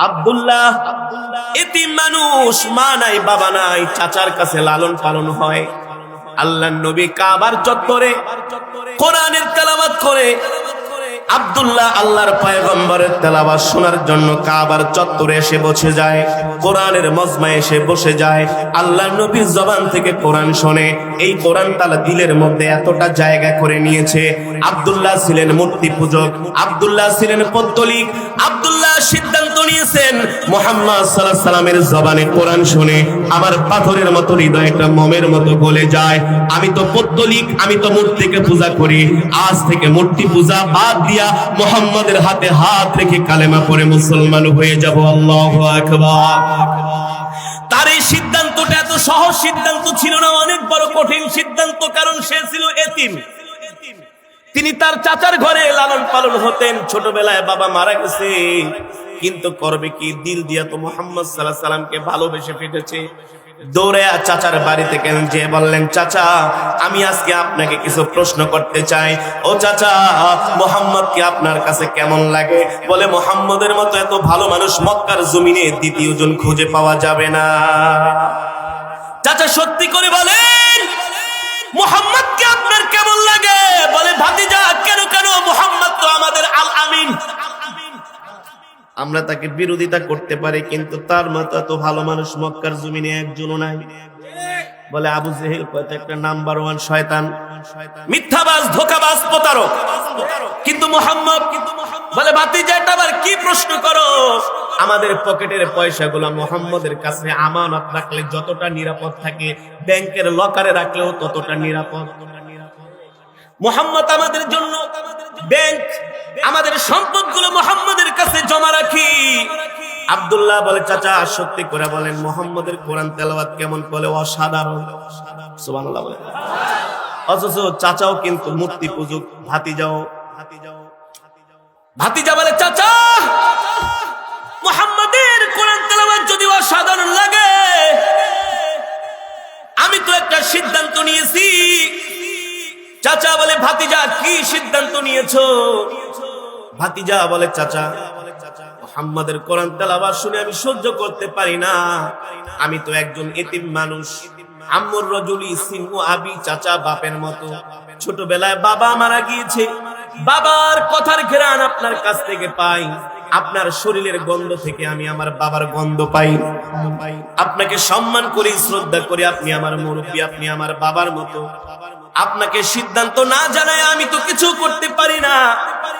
আব্দুল্লাহ এতিম মানুষ, মা নাই বাবা নাই, চাচার কাছে লালন পালন হয়। আল্লাহর নবী কাবার চত্বরে কোরআনের তেলাওয়াত করে, আব্দুল্লাহ আল্লাহর পয়গম্বরের তেলাওয়াত শোনার জন্য কাবার চত্বরে এসে বসে যায়, কোরআনের মজমায় এসে বসে যায়। আল্লাহর নবীর জবান থেকে কোরআন শোনে। এই কোরআন তালা দিলের মধ্যে এতটা জায়গা করে নিয়েছে। আব্দুল্লাহ ছিলেন মূর্তি পূজক, আব্দুল্লাহ ছিলেন পৌত্তলিক। আব্দুল্লাহ সিদ্ধান্ত নিয়েছেন মুহাম্মদ সাল্লাল্লাহু আলাইহি সাল্লামের জবানে কোরআন শুনে আমার পাথরের মতো হৃদয়টা মোমের মতো গলে যায়। আমি তো পৌত্তলিক, আমি তো মূর্তিকে পূজা করি, আজ থেকে মূর্তি পূজা বাদ দিয়া মুহাম্মাদের হাতে হাত রেখে কালেমা পড়ে মুসলমান হয়ে যাব। আল্লাহু আকবার। তার এই সিদ্ধান্তটা এত সহজ সিদ্ধান্ত ছিল না, অনেক বড় কঠিন সিদ্ধান্ত। কারণ সে ছিল এতিম, তিনি তার চাচার ঘরে লালন পালন হতেন। ছোটবেলায় বাবা মারা গেছে, কিন্তু করবে কি, দিল দিয়া তো মুহাম্মদ সাল্লাল্লাহু আলাইহি সাল্লামকে ভালোবেসে ফেটেছে। দৌড়ে চাচার বাড়িতে কেন যে বললেন, চাচা আমি আজকে আপনাকে কিছু প্রশ্ন করতে চাই। ও চাচা, মুহাম্মদকে আপনার কাছে কেমন লাগে? বলে, মুহাম্মদের মতো এত ভালো মানুষ মক্কার জমিনে দ্বিতীয় জন খুঁজে পাওয়া যাবে না। চাচা সত্যি করে বলেন, মুহাম্মদকে আপনার কেমন লাগে? বলে, ভাতিজা কেন কেন, মুহাম্মদ তো আমাদের আল আমিন। আমরা তাকে বিরোধিতা করতে পারি, কিন্তু তার মতো এত ভালো মানুষ মক্কার জমিনে একজনও নাই। বলে, আবু জেহেল কত একটা নাম্বার 1 শয়তান, মিথ্যাবাজ, ধোঁকাবাজ, প্রতারক। কিন্তু মুহাম্মদ, বলে ভাতিজা এটা আবার কি প্রশ্ন করো? আমাদের পকেটের পয়সাগুলো মুহাম্মদের কাছে আমানত রাখলে যতটা নিরাপদ থাকে, ব্যাংকের লকারে রাখলেও ততটা নিরাপদ। মুহাম্মদ আমাদের জন্য ব্যাংক, আমাদের সম্পদগুলো মুহাম্মদের কাছে জমা রাখি। আব্দুল্লাহ বলে, চাচা সত্যি করে বলেন মুহাম্মদের কোরআন তেলাওয়াত কেমন? বলে, অসাধারণ। সুবহানাল্লাহ বলে। অথচ চাচাও কিন্তু মূর্তি পূজক, ভাতিজা বলে, চাচা মুহাম্মদের কোরআন তেলাওয়াত যদি অসাধারণ লাগে, আমি তো একটা সিদ্ধান্ত নিয়েছি। চাচা বলে, ভাতিজা কি সিদ্ধান্ত নিয়েছো? ভাতিজা বলে, চাচা মুহাম্মদের কোরআন তেলাওয়াত শুনে আমি সহ্য করতে পারি না। আমি তো একজন এতিম মানুষ, আম্মুর রাজুলি সিনু আবি, চাচা বাপের মতো। ছোটবেলায় বাবা মারা গিয়েছে, বাবার কথার ঘ্রাণ আপনার কাছ থেকে পাই, আপনার শরীরের গন্ধ থেকে আমি আমার বাবার গন্ধ পাই। আপনাকে সম্মান করি, শ্রদ্ধা করি, আপনি আমার মুরব্বী, আপনি আমার বাবার মতো। আপনাকে সিদ্ধান্ত না জানায় আমি তো কিছু করতে পারি না,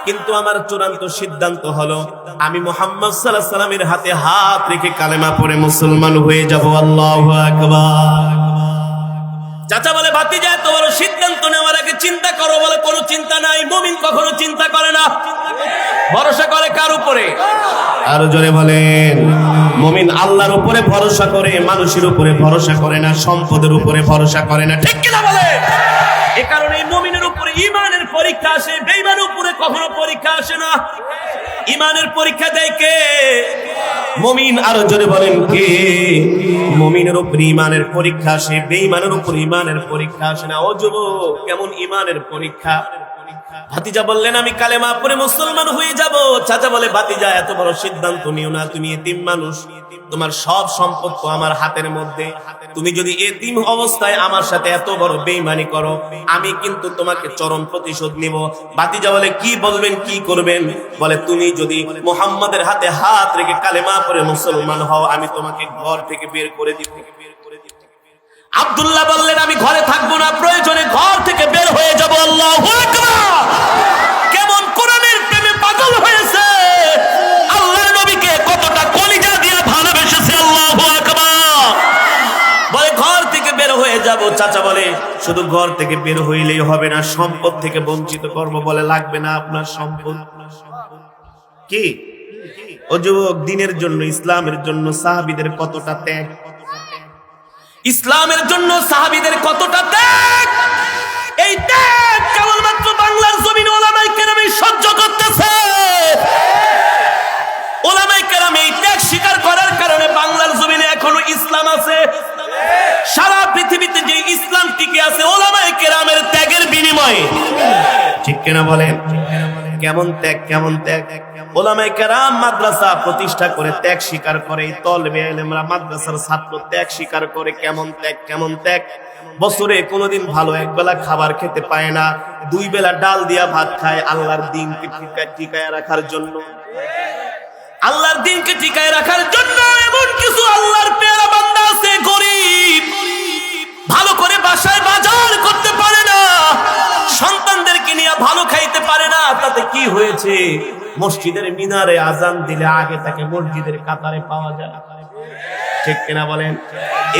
কিন্তু আমার চূড়ান্ত সিদ্ধান্ত হলো আমি মুহাম্মদ সাল্লাল্লাহু আলাইহি সাল্লামের হাতে হাত রেখে কালেমা পড়ে মুসলমান হয়ে যাব। আল্লাহু আকবার। চাচা বলে, ভাতিজা এত বড় সিদ্ধান্ত নেওয়ার আগে চিন্তা করো। বলে, কোনো চিন্তা নাই। মুমিন কখনো চিন্তা করে না, ভরসা করে কার উপরে? আরো জোরে বলেন। মুমিন আল্লাহর উপরে ভরসা করে, মানুষের উপরে ভরসা করে না, সম্পদের উপরে ভরসা করে না। ঠিক কিনা বলে? এ কারণে মুমিনের উপরে ঈমানের পরীক্ষা আসে, বেঈমানের উপরে কখনো পরীক্ষা আসে না। ঈমানের পরীক্ষা দেয় কে? মুমিন। আরো জোরে বলেন, কে? মুমিনের উপরে ঈমানের পরীক্ষা আসে, বেঈমানের উপরে ঈমানের পরীক্ষা আসে না। ও যুবক, কেমন ঈমানের পরীক্ষা? ভাতিজা বললেন, আমি কালেমা পড়ে মুসলমান হয়ে যাব। চাচা বলে, ভাতিজা এত বড় সিদ্ধান্ত নিও না, তুমি এতিম মানুষ, তোমার সব সম্পদ তো আমার হাতের মধ্যে। তুমি যদি এতিম অবস্থায় আমার সাথে এত বড় বেঈমানি করো, আমি কিন্তু তোমাকে চরম প্রতিশোধ নিব। ভাতিজা বলে, কি বলবেন, কি করবেন? বলে, তুমি যদি মুহাম্মাদের হাতে হাত রেখে কালেমা পড়ে মুসলমান হও, আমি তোমাকে ঘর থেকে বের করে দিব। আব্দুল্লাহ বললেন, আমি ঘরে থাকবো না, প্রয়োজনে ঘর থেকে বের হয়ে যাব। আল্লাহু আকবার। কেমন কোরআনের প্রেমে পাগল হয়েছে, আল্লাহর নবীকে কতটা কলিজা দিয়ে ভালোবেসেছে। আল্লাহু আকবার। বলে, ঘর থেকে বের হয়ে যাব। চাচা বলে, শুধু ঘর থেকে বের হইলেই হবে না, সম্পদ থেকে বঞ্চিত করব। বলে, লাগবে না আপনার সম্পদ। কি? ও যুবক, দিনের জন্য, ইসলামের জন্য সাহাবীদের কতটা ত্যাগ, ইসলামের জন্য সাহাবীদের কতটা ত্যাগ। এই ত্যাগ কেবলমাত্র বাংলার জমিনে ওলামায়ে কেরাম সহ্য করতেছে। ওলামায়ে কেরাম এই ত্যাগ স্বীকার করার কারণে বাংলার জমিনে এখনো ইসলাম আছে। সারা পৃথিবীতে যে ইসলাম টিকে আছে ওলামায়ে কেরামের ত্যাগের বিনিময়ে। ঠিক কিনা বলেন? কেমন ত্যাগ, কেমন ত্যাগ। ওলামায়ে কেরাম মাদ্রাসা প্রতিষ্ঠা করে ত্যাগ স্বীকার করে, তলবে ইলমরা মাদ্রাসার ছাত্র ত্যাগ স্বীকার করে। কেমন ত্যাগ? বছরে কোনোদিন ভালো একবেলা খাবার খেতে পায় না, 2 বেলা ডাল দিয়া ভাত খায় আল্লাহর দিনকে টিকায় রাখার জন্য। আল্লাহর দিনকে টিকায় রাখার জন্য এমন কিছু আল্লাহর পেয়ারা বান্দা আছে গরীব, ভালো করে বাসায় বাজার করতে পারে না, সন্তানদেরকে নিয়ে ভালো খাইতে পারে না। তাতে কি হয়েছে? মসজিদের মিনারে আজান দিলে আগে তাকে মসজিদের কাতারে পাওয়া যায়, ঠিক কিনা বলেন?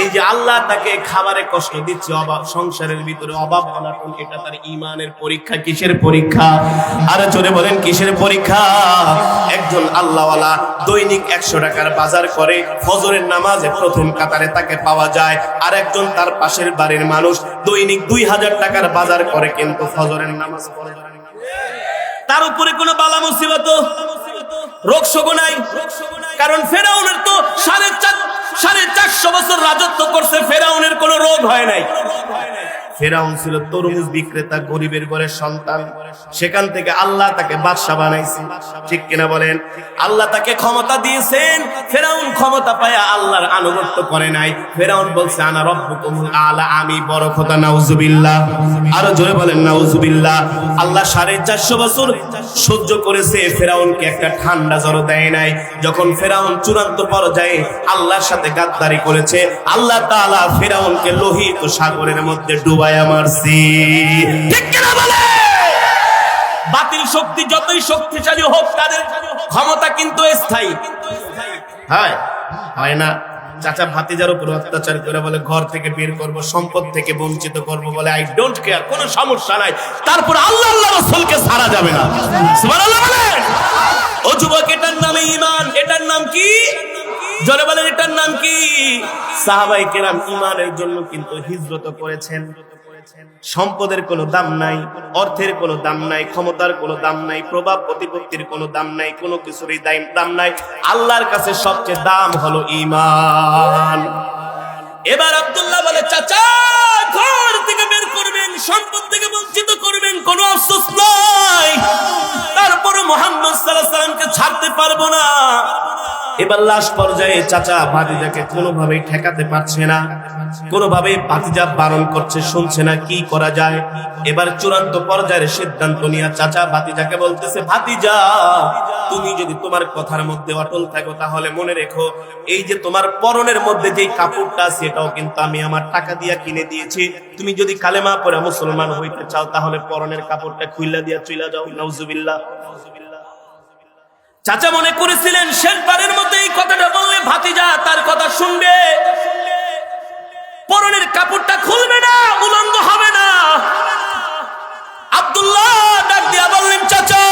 এই যে আল্লাহ তাকে খাবারে কষ্ট দিচ্ছে, অভাব, সংসারের ভিতরে অভাব অনাটন, এটা তার ঈমানের পরীক্ষা। কিসের পরীক্ষা? আরে জোরে বলেন কিসের পরীক্ষা? একজন আল্লাহওয়ালা দৈনিক 100 টাকার বাজার করে, ফজরের নামাজে প্রথম কাতারে তাকে পাওয়া যায়। আর একজন তার পাশের বাড়ির মানুষ দৈনিক 2000 টাকার বাজার করে, কিন্তু ফজরের নামাজ পড়ে না। তার উপরে কোনো বালা মুসিবত, রোগ শোক নাই। কারণ ফেরাউনের তো 450 বছর রাজত্ব করছে, ফেরাউনের কোনো রোগ হয় নাই। ফেরাউন ছিল তরমুজ বিক্রেতা, গরিবের ঘরের সন্তান। সেখান থেকে আল্লাহ তাকে বাদশা বানাইছে, ঠিক কিনা বলেন? আল্লাহ তাকে ক্ষমতা দিয়েছেন। ফেরাউন ক্ষমতা পায়া আল্লাহর আনুগত্য করে নাই। ফেরাউন বলছে আনা রব্বুকুমুল আলা, আমি বড় খোদা। নাউজুবিল্লাহ, আরো জোরে বলেন নাউজুবিল্লাহ। আল্লাহ 450 বছর সহ্য করেছে, ফেরাউনকে একটা ঠান্ডা জ্বর দেয় নাই। যখন ফেরাউন চূড়ান্ত পর্যায়ে আল্লাহর সাথে গাদ্দারি করেছে, আল্লাহ তাআলা ফেরাউনকে লোহিত সাগরের মধ্যে ডুবায়া মারছে, ঠিক কিনা বলে? বাতিল শক্তি যতই শক্তিশালী হোক, তাদের ক্ষমতা কিন্তু স্থায়ী হয় না। চাচা ভাতিজার উপর অত্যাচার করে বলে ঘর থেকে বের করব, সম্পদ থেকে বঞ্চিত করব, বলে আই ডোন্ট কেয়ার, কোনো সমস্যা নাই। তারপর আল্লাহ রাসূলকে ছাড়া যাবে না। সুবহানাল্লাহ বলেন। ও যুবক, এটার নামে ঈমান। এটার নাম কি? জোরে বলেন, এটার নাম কি? সাহাবায়ে কেরাম ঈমানের জন্য কিন্তু হিজরত করেছেন। সম্পদের কোনো দাম নাই, অর্থের কোনো দাম নাই, ক্ষমতার কোনো দাম নাই, প্রভাব প্রতিপত্তির কোনো দাম নাই, কোনো কিছুরই দাম নাই। আল্লাহর কাছে সবচেয়ে দাম হলো ঈমান। এবার আব্দুল্লাহ বলে, চাচা ঘর থেকে বের করবেন, সম্পদ থেকে বঞ্চিত করবেন, কোনো আফসোস নাই, তারপরে মুহাম্মদ সাল্লাল্লাহু আলাইহি ওয়াসাল্লামকে ছাড়তে পারবো না। এবার লাশ পর্যায়ে চাচা ভাতিজাকে কোনোভাবেই ঠেকাতে পারছে না, কোনোভাবেই ভাতিজা বারণ করছে, শুনছে না, কি করা যায়? এবার চূড়ান্ত পর্যায়ের সিদ্ধান্ত নিয়ে চাচা ভাতিজাকে বলতেছে, ভাতিজা তুমি যদি তোমার কথার মধ্যে অটল থাকো, তাহলে মনে রেখো এই যে তোমার পরনের মধ্যে যে কাপড়টা আছে, এটাও কিন্তু আমি আমার টাকা দিয়ে কিনে দিয়েছি। তুমি যদি কালেমা পড়ে মুসলমান হইতে চাও, তাহলে পরনের কাপড়টা খুইলা দিয়া চলে যাও। নাউজুবিল্লাহ। চাচা মনে করেছিলেন শেষবারের মতো এই কথাটা বললে ভাতিজা তার কথা শুনবে, পরনের কাপড়টা খুলবে না, উলঙ্গ হবে না। আব্দুল্লাহ ডাক দিয়া বললেন, চাচা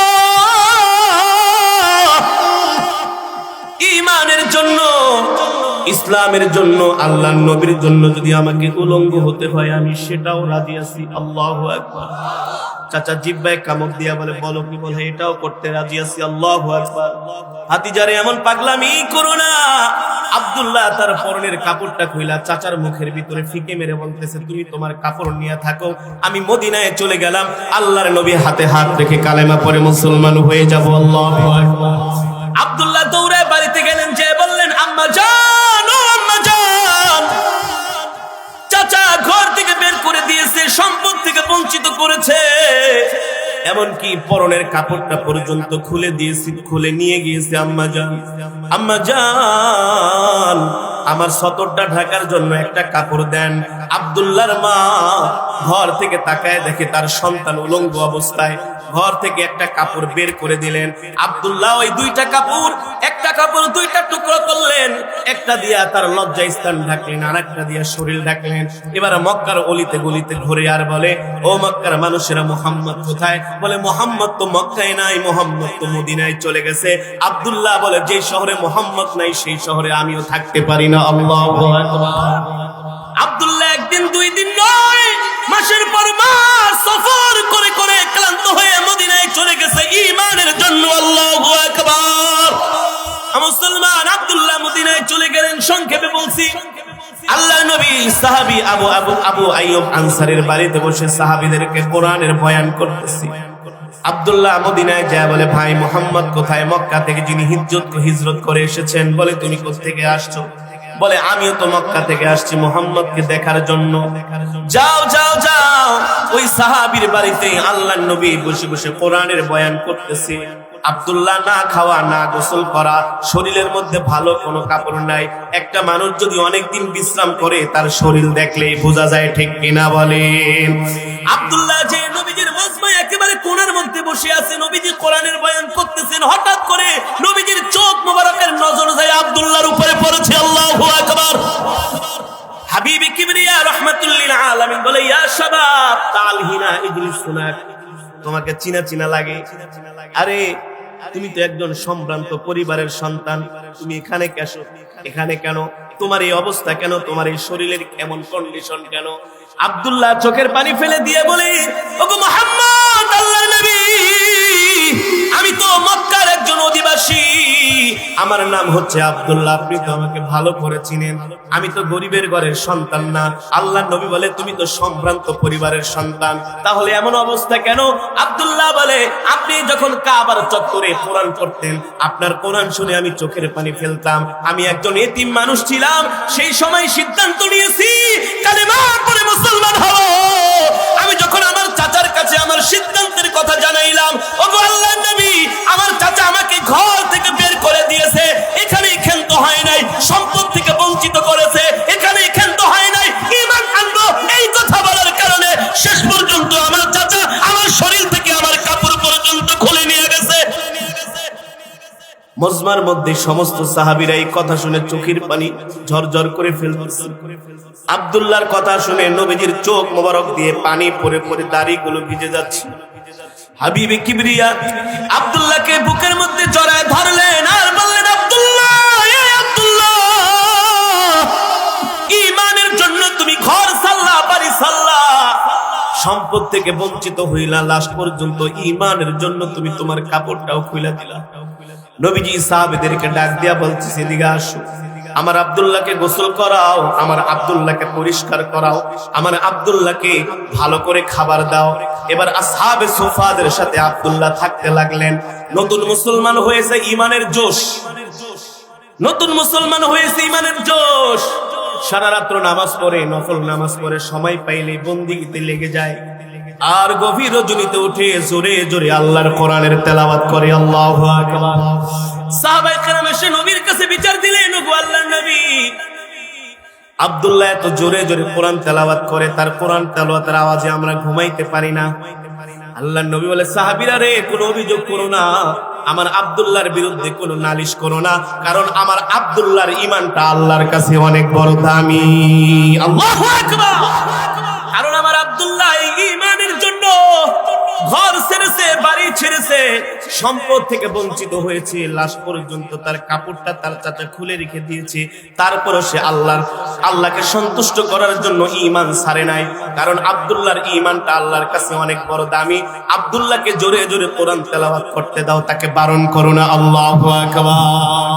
ঈমানের জন্য, ইসলামের জন্য, আল্লাহর নবীর জন্য যদি আমাকে উলঙ্গ হতে হয়, আমি সেটাও রাজি আছি। আল্লাহু আকবার। চাচা জিহ্বায় কামড় দিয়া বলে, বলো কি? বলে এটাও করতে রাজি আছি। আল্লাহু আকবার। ভাতিজারে এমন পাগলামি করো না। আব্দুল্লাহ তার পরনের কাপড়টা খুইলা চাচার মুখের ভিতরে ফিকে মেরে বলতেছে, তুমি তোমার কাপড় নিয়ে থাকো, আমি মদিনায় চলে গেলাম, আল্লাহর নবী হাতে হাত রেখে কালেমা পড়ে মুসলমান হয়ে যাব। আল্লাহু আকবার। আব্দুল্লাহ দৌড়ে বাড়িতে গেলেন, যে বললেন, আম্মা জান, ও আম্মা জান, চাচা ঘর থেকে বের করে দিয়েছে, সম্পদ থেকে বঞ্চিত করেছে, এমনকি পরনের কাপড়টা পর্যন্ত খুলে দিয়েছি, খুলে নিয়ে গিয়েছে। আম্মা জান, আম্মা জান, আমার সতরটা ঢাকার জন্য একটা কাপড় দেন। আব্দুল্লাহর মা ঘর থেকে তাকায় দেখে তার সন্তান উলঙ্গ অবস্থায়, ঘর থেকে একটা কাপড় বের করে দিলেন। আব্দুল্লাহ ওই দুইটা কাপড়, একটা কাপড় দুইটা টুকরো করলেন, একটা দিয়া তার লজ্জা স্থান ঢাকলেন, আর একটা দিয়া শরীর ঢাকলেন। এবার মক্কার অলিতে গলিতে ঘুরে আর বলে, ও মক্কার মানুষেরা, মুহাম্মদ কোথায়? বলে মুহাম্মদ তো মক্কায় নাই, মুহাম্মদ তো মদিনায় চলে গেছে। আব্দুল্লাহ বলে, যে শহরে মুহাম্মদ নাই সেই শহরে আমিও থাকতে পারি না। আল্লাহু আকবার। আব্দুল্লাহ একদিন, 2 দিন নয়, মাসের পর মাস সফর করে করে ক্লান্ত হয়ে মদিনায় চলে গেছে ঈমানের জন্য। আল্লাহু আকবার। মুসলমান আব্দুল্লাহ মদিনায় চলে গেলেন। সংক্ষেপে বলছি, আল্লাহ নবী সাহাবী আবু আইয়ুব আনসারীর বাড়িতে বসে সাহাবীদেরকে কোরআনের বয়ান করতেছি। আব্দুল্লাহ মদিনায় যায় বলে, ভাই মুহাম্মদ কোথায়? মক্কা থেকে যিনি হিজরত করে এসেছেন। বলে, তুমি কোত্থেকে আসছো? বলে, আমিও তো মক্কা থেকে আসছি মুহাম্মদকে দেখার জন্য। যাও যাও যাও, ওই সাহাবীর বাড়িতে আল্লাহর নবী বসে বসে কোরআনের বয়ান করতেছে। আব্দুল্লাহ না খাওয়া না গোসল করা, শরীরের মধ্যে ভালো কোনো কাপড় নাই। একটা মানুষ যদি অনেকদিন বিশ্রাম করে তার শরীর দেখলেই বোঝা যায়, ঠিক কিনা বলেন? আব্দুল্লাহ যে নবীজির মজমায় একেবারে কোণার মধ্যে বসে আছে, নবীজি কোরআনের বয়ান করতেছেন, হঠাৎ করে নবীজির চোখ মোবারকের নজর যায় আব্দুল্লাহর উপরে পড়েছে। আল্লাহু আকবার। হাবিবে কিবরিয়া রাহমাতুল্লিল আলামিন বলে, ইয়া শাবাব তাল হিনা ইজলিস হুনাক। তোমাকে চিনা চিনা লাগে। আরে তুমি তো একজন সম্ভ্রান্ত পরিবারের সন্তান, তুমি এখানে কেন? তোমার এই অবস্থা কেন? তোমার এই শরীরের এমন কন্ডিশন কেন? আব্দুল্লাহ চোখের পানি ফেলে দিয়ে বলে, ওগো মুহাম্মদ, আল্লাহর নবী, আমি তো মক্কার একজন অধিবাসী, আমার নাম হচ্ছে আব্দুল্লাহ, আপনি তো আমাকে ভালো করে চিনেন, আমি তো গরিবের ঘরের সন্তান না। আল্লাহর নবী বলে, তুমি তো সম্ভ্রান্ত পরিবারের সন্তান, তাহলে এমন অবস্থা কেন? আব্দুল্লাহ বলে, আপনি যখন কাবার চত্বরে কোরআন পড়তেন, আপনার কোরআন শুনে আমি চোখের পানি ফেলতাম। আমি একজন এতিম মানুষ ছিলাম, সেই সময় সিদ্ধান্ত নিয়েছি কালেমা পড়ে মুসলমান হব। আমি যখন আমার চাচার কাছে আমার সিদ্ধান্তের কথা জানাইলাম, ওগো আল্লাহর নবী, আমার চাচা আমাকে ঘর থেকে বের করে দিয়েছে, এখানেই ক্ষান্ত হয় নাই, সম্পদ থেকে বঞ্চিত করেছে, এখানেই ক্ষান্ত হয় নাই, ঈমান আনবো এই কথা বলার কারণে শেষ পর্যন্ত আমার চাচা আমার শরীর থেকে আমার কাপড় পর্যন্ত খুলে নিয়ে গেছে। মজমার মধ্যে সমস্ত সাহাবীরা এই কথা শুনে চোখের পানি ঝরঝর করে ফেলতেছে। আব্দুল্লাহর কথা শুনে নবীজির চোখ মোবারক দিয়ে পানি পড়ে পড়ে দাড়িগুলো ভিজে যাচ্ছে। হাবিবে কিবরিয়া আব্দুল্লাহকে বুকের মধ্যে জড়ায় ধরলেন আর বললেন, আব্দুল্লাহ, আব্দুল্লাহ, ঈমানের জন্য তুমি ঘর সাল্লা, বাড়ি সাল্লা, সম্পদ থেকে বঞ্চিত হইলা, লাস্ট পর্যন্ত ঈমানের জন্য তুমি তোমার কাপড়টাও খুলে দিলা। নবীজি সাহাবীদেরকে ডাক দিয়া বলতেছে, এদিকে আসো, আমার আব্দুল্লাহকে গোসল করাও, আমার আব্দুল্লাহকে পরিষ্কার করাও, আমার আব্দুল্লাহকে ভালো করে খাবার দাও। এবার আসহাবে সুফাদের সাথে আব্দুল্লাহ থাকতে লাগলেন। নতুন মুসলমান হয়েছে, ঈমানের জোশ, নতুন মুসলমান হয়েছে, ঈমানের জোশ। সারা রাত্র নামাজ পড়ে, নফল নামাজ পড়ে, সময় পাইলে বন্দিগিতে লেগে যায়, আর গভীর রজনীতে উঠে জোরে জোরে আল্লাহর কোরআনের তেলাওয়াত করে। আল্লাহু আকবার। সাহাবায়ে কেরাম এসে নবীর কাছে বিচার দিলেন, ওগো আল্লাহর নবী, আব্দুল্লাহ এত জোরে জোরে কোরআন তেলাওয়াত করে, তার কোরআন তেলাওয়াতের আওয়াজে আমরা ঘুমাইতে পারি না। আল্লাহর নবী বলে, সাহাবীরা রে, কোনো অভিযোগ করো না, আমার আব্দুল্লাহর বিরুদ্ধে কোনো নালিশ করো না, কারণ আমার আব্দুল্লাহর ঈমানটা আল্লাহর কাছে অনেক বড় দামি। আল্লাহু আকবার। কারণ আমার আব্দুল্লাহ এই ঈমানের জন্য ঘর ছেড়েছে, বাড়ি ছেড়েছে, সম্পদ থেকে বঞ্চিত হয়েছে, লাস্ট পর্যন্ত তার কাপড়টা তার চাচা খুলে রেখে দিয়েছে, তারপরও সে আল্লাহকে সন্তুষ্ট করার জন্য ঈমান ছাড়ে নাই, কারণ আব্দুল্লাহর ঈমানটা আল্লাহর কাছে অনেক বড় দামি। আব্দুল্লাহকে জোরে জোরে কোরআন তেলাওয়াত করতে দাও, তাকে বারণ করো না। আল্লাহু আকবার।